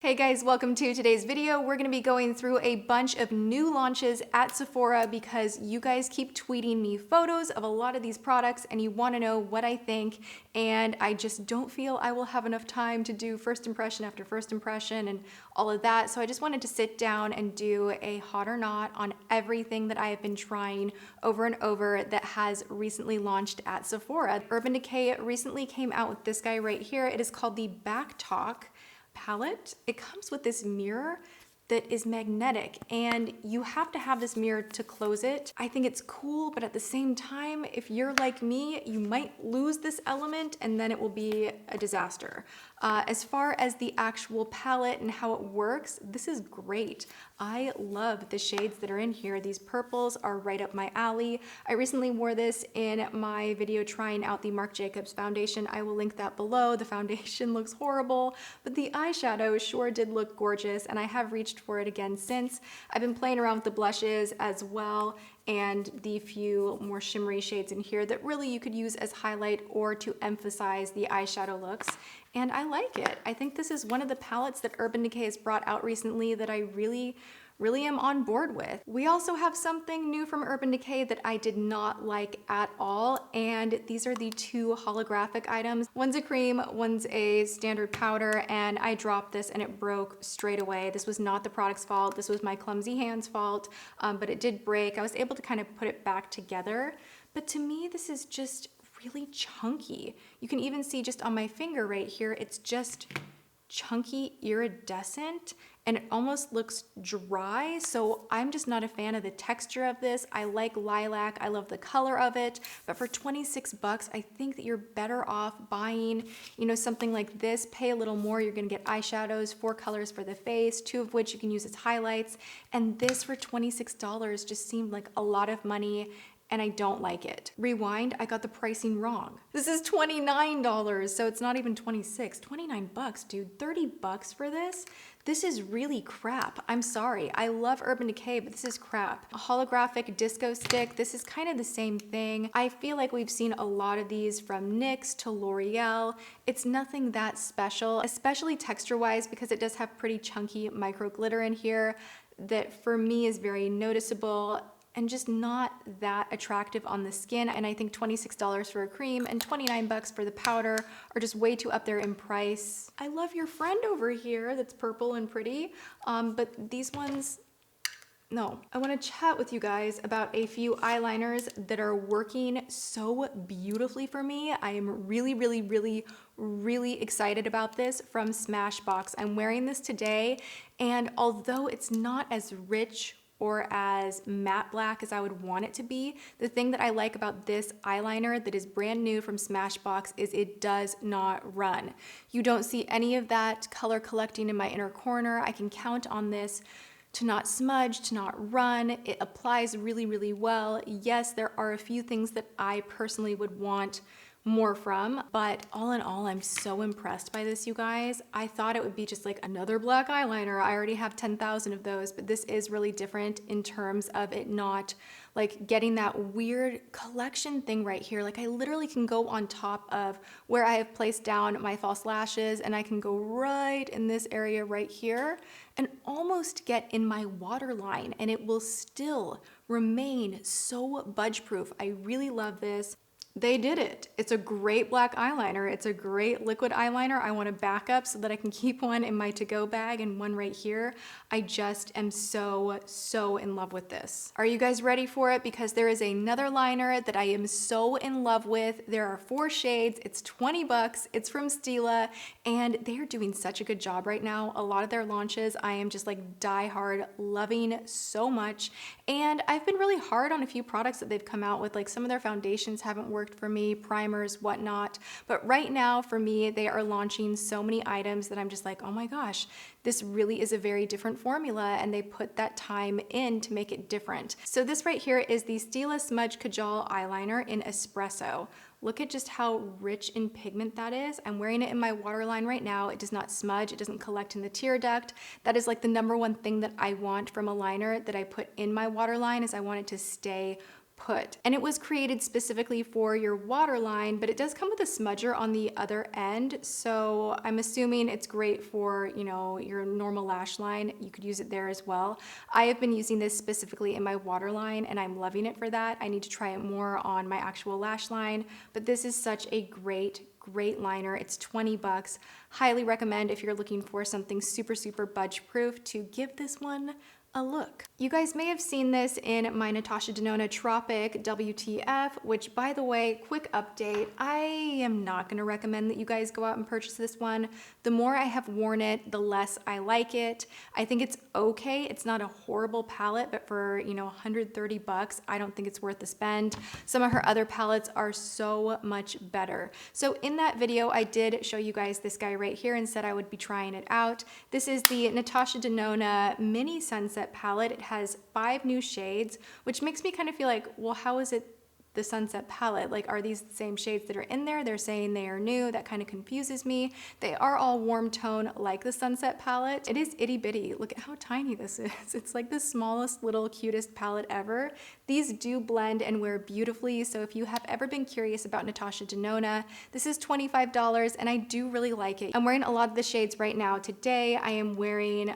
Hey guys, welcome to today's video. We're gonna be going through a bunch of new launches at Sephora because you guys keep tweeting me photos of a lot of these products and you wanna know what I think, and I just don't feel I will have enough time to do first impression after first impression and all of that. So I just wanted to sit down and do a hot or not on everything that I have been trying over and over that has recently launched at Sephora. Urban Decay recently came out with this guy right here. It is called the BackTalk palette. It comes with this mirror that is magnetic and you have to have this mirror to close it. I think it's cool, but at the same time, if you're like me, you might lose this element and then it will be a disaster. As far as the actual palette and how it works, this is great. I love the shades that are in here. These purples are right up my alley. I recently wore this in my video trying out the Marc Jacobs foundation. I will link that below. The foundation looks horrible, but the eyeshadow sure did look gorgeous, and I have reached for it again since. I've been playing around with the blushes as well, and the few more shimmery shades in here that really you could use as highlight or to emphasize the eyeshadow looks. And I like it. I think this is one of the palettes that Urban Decay has brought out recently that I really am on board with. We also have something new from Urban Decay that I did not like at all, and these are the two holographic items. One's a cream, one's a standard powder, and I dropped this and it broke straight away. This was not the product's fault, this was my clumsy hands fault, but it did break. I was able to kind of put it back together, but to me this is just really chunky. You can even see just on my finger right here, it's just chunky, iridescent, and it almost looks dry. So I'm just not a fan of the texture of this. I like lilac, I love the color of it, but for 26 bucks, I think that you're better off buying, something like this. Pay a little more, you're gonna get eyeshadows, 4 colors for the face, 2 of which you can use as highlights, and this for $26 just seemed like a lot of money, and I don't like it. Rewind, I got the pricing wrong. This is $29, so it's not even 26. 29 bucks, dude, 30 bucks for this? This is really crap. I'm sorry, I love Urban Decay, but this is crap. A holographic disco stick, this is kind of the same thing. I feel like we've seen a lot of these from NYX to L'Oreal. It's nothing that special, especially texture-wise, because it does have pretty chunky micro glitter in here that for me is very noticeable and just not that attractive on the skin. And I think $26 for a cream and 29 bucks for the powder are just way too up there in price. I love your friend over here that's purple and pretty, but these ones, no. I want to chat with you guys about a few eyeliners that are working so beautifully for me. I am really excited about this from Smashbox. I'm wearing this today, and although it's not as rich or as matte black as I would want it to be, the thing that I like about this eyeliner that is brand new from Smashbox is it does not run. You don't see any of that color collecting in my inner corner. I can count on this to not smudge, to not run. It applies really well. Yes, there are a few things that I personally would want more from, but all in all, I'm so impressed by this, you guys. I thought it would be just like another black eyeliner. I already have 10,000 of those, but this is really different in terms of it not like getting that weird collection thing right here. Like I literally can go on top of where I have placed down my false lashes, and I can go right in this area right here and almost get in my waterline, and it will still remain so budge proof. I really love this. They did it. It's a great black eyeliner. It's a great liquid eyeliner. I want to back up so that I can keep one in my to-go bag and one right here. I just am so in love with this. Are you guys ready for it? Because there is another liner that I am so in love with. There are 4 shades. It's 20 bucks. It's from Stila, and they are doing such a good job right now. A lot of their launches I am just like die hard loving so much, and I've been really hard on a few products that they've come out with. Like some of their foundations haven't worked for me, primers, whatnot. But right now for me, they are launching so many items that I'm just like, oh my gosh, this really is a very different formula, and they put that time in to make it different. So this right here is the Stila Smudge Kajal eyeliner in Espresso. Look at just how rich in pigment that is. I'm wearing it in my waterline right now. It does not smudge, it doesn't collect in the tear duct. That is like the #1 thing that I want from a liner that I put in my waterline, is I want it to stay put. And it was created specifically for your waterline, but it does come with a smudger on the other end. So I'm assuming it's great for, you know, your normal lash line. You could use it there as well. I have been using this specifically in my waterline and I'm loving it for that. I need to try it more on my actual lash line, but this is such a great liner. It's 20 bucks. Highly recommend if you're looking for something super budge proof to give this one a look. You guys may have seen this in my Natasha Denona Tropic WTF, which, by the way, quick update, I am not gonna recommend that you guys go out and purchase this one. The more I have worn it, the less I like it. I think it's okay. It's not a horrible palette, but for, you know, 130 bucks, I don't think it's worth the spend. Some of her other palettes are so much better. So in that video, I did show you guys this guy right here and said I would be trying it out. This is the Natasha Denona Mini Sunset palette. It has 5 new shades, which makes me kind of feel like, well, how is it the Sunset palette? Like, are these the same shades that are in there? They're saying they are new. That kind of confuses me. They are all warm tone like the Sunset palette. It is itty bitty. Look at how tiny this is. It's like the smallest little cutest palette ever. These do blend and wear beautifully. So if you have ever been curious about Natasha Denona, this is $25 and I do really like it. I'm wearing a lot of the shades right now. Today I am wearing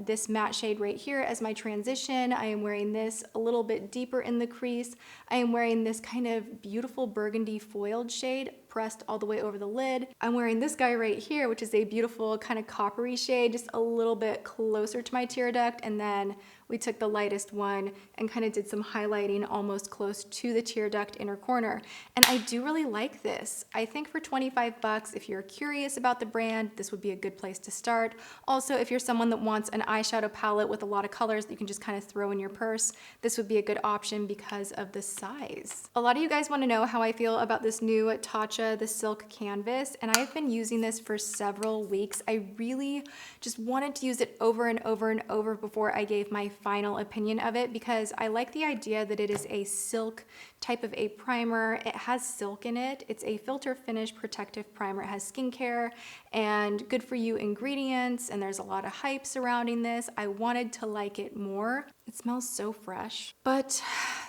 this matte shade right here as my transition. I am wearing this a little bit deeper in the crease. I am wearing this kind of beautiful burgundy foiled shade pressed all the way over the lid. I'm wearing this guy right here, which is a beautiful kind of coppery shade, just a little bit closer to my tear duct, and then we took the lightest one and kind of did some highlighting almost close to the tear duct inner corner. And I do really like this. I think for 25 bucks, if you're curious about the brand, this would be a good place to start. Also, if you're someone that wants an eyeshadow palette with a lot of colors that you can just kind of throw in your purse, this would be a good option because of the size. A lot of you guys want to know how I feel about this new Tatcha, the silk canvas, and I've been using this for several weeks. I really just wanted to use it over and over and over before I gave my final opinion of it, because I like the idea that it is a silk type of a primer. It has silk in it. It's a filter finish protective primer. It has skincare and good for you ingredients, and there's a lot of hype surrounding this. I wanted to like it more. It smells so fresh, but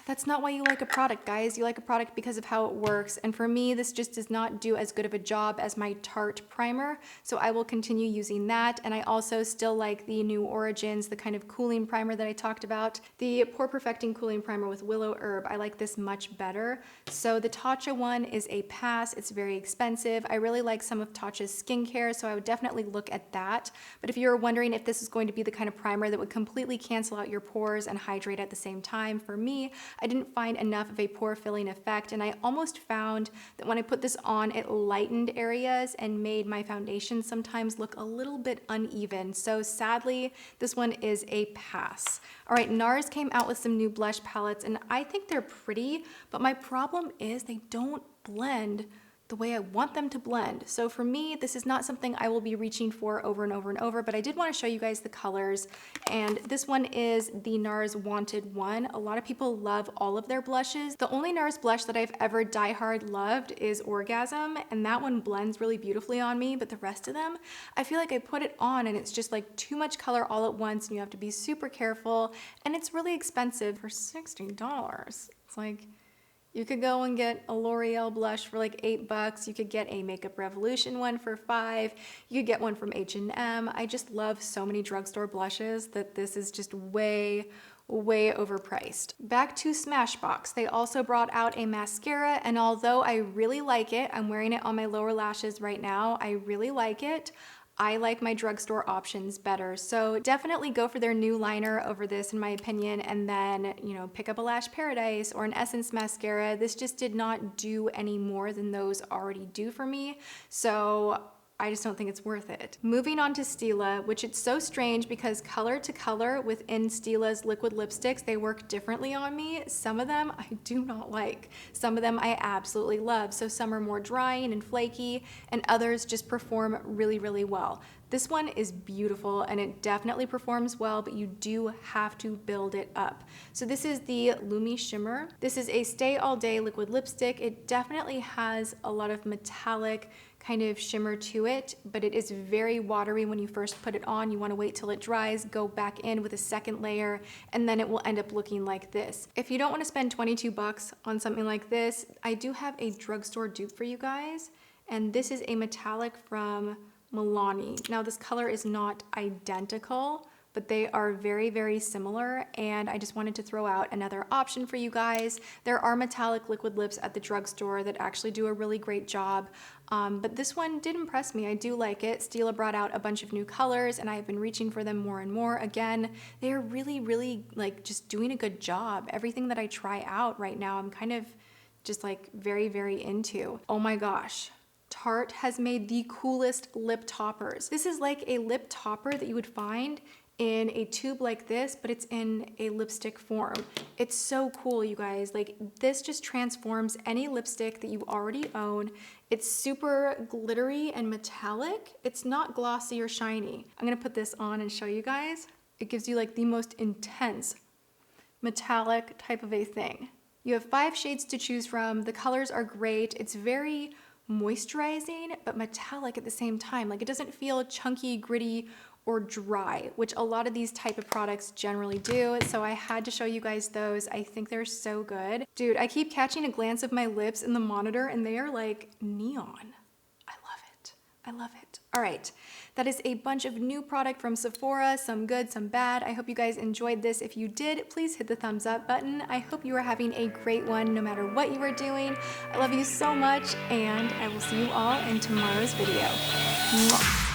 that's not why you like a product, guys. You like a product because of how it works, and for me, this just does not do as good of a job as my Tarte primer, so I will continue using that. And I also still like the New Origins, the kind of cooling primer that I talked about, the Pore Perfecting Cooling Primer with Willow Herb. I like this much better. So the Tatcha one is a pass. It's very expensive. I really like some of Tatcha's skincare, so I would definitely look at that. But if you're wondering if this is going to be the kind of primer that would completely cancel out your pores and hydrate at the same time, for me, I didn't find enough of a pore filling effect, and I almost found that when I put this on, it lightened areas and made my foundation sometimes look a little bit uneven. So sadly, this one is a pass. All right, NARS came out with some new blush palettes, and I think they're pretty, but my problem is they don't blend the way I want them to blend. So for me, this is not something I will be reaching for over and over and over, but I did want to show you guys the colors. And this one is the NARS Wanted one. A lot of people love all of their blushes. The only NARS blush that I've ever diehard loved is Orgasm, and that one blends really beautifully on me, but the rest of them, I feel like I put it on and it's just like too much color all at once, and you have to be super careful, and it's really expensive for $60. It's like, you could go and get a L'Oreal blush for like $8. You could get a Makeup Revolution one for $5. You could get one from H&M. I just love so many drugstore blushes that this is just way overpriced. Back to Smashbox. They also brought out a mascara, and although I really like it, I'm wearing it on my lower lashes right now. I really like it. I like my drugstore options better. So definitely go for their new liner over this, in my opinion, and then, you know, pick up a Lash Paradise or an Essence mascara. This just did not do any more than those already do for me. So I just don't think it's worth it. Moving on to Stila, which it's so strange because color to color within Stila's liquid lipsticks, they work differently on me. Some of them I do not like. Some of them I absolutely love. So some are more drying and flaky, and others just perform really well. This one is beautiful and it definitely performs well, but you do have to build it up. So this is the Lumi Shimmer. This is a stay all day liquid lipstick. It definitely has a lot of metallic kind of shimmer to it, but it is very watery when you first put it on. You want to wait till it dries, go back in with a second layer, and then it will end up looking like this. If you don't want to spend 22 bucks on something like this, I do have a drugstore dupe for you guys, and this is a metallic from Milani. Now this color is not identical, but they are very, very similar, and I just wanted to throw out another option for you guys. There are metallic liquid lips at the drugstore that actually do a really great job, but this one did impress me. I do like it. Stila brought out a bunch of new colors, and I have been reaching for them more and more. Again, they are really, really like just doing a good job. Everything that I try out right now, I'm kind of just like very, very into. Oh my gosh. Tarte has made the coolest lip toppers. This is like a lip topper that you would find in a tube like this, but it's in a lipstick form. It's so cool, you guys. Like, this just transforms any lipstick that you already own. It's super glittery and metallic. It's not glossy or shiny. I'm gonna put this on and show you guys. It gives you like the most intense metallic type of a thing. You have 5 shades to choose from. The colors are great. It's very moisturizing, but metallic at the same time. Like, it doesn't feel chunky, gritty, or dry, which a lot of these type of products generally do. So I had to show you guys those. I think they're so good. Dude, I keep catching a glance of my lips in the monitor and they are like neon. I love it. I love it. All right, that is a bunch of new product from Sephora, some good, some bad. I hope you guys enjoyed this. If you did, please hit the thumbs up button. I hope you are having a great one no matter what you are doing. I love you so much, and I will see you all in tomorrow's video. Mwah.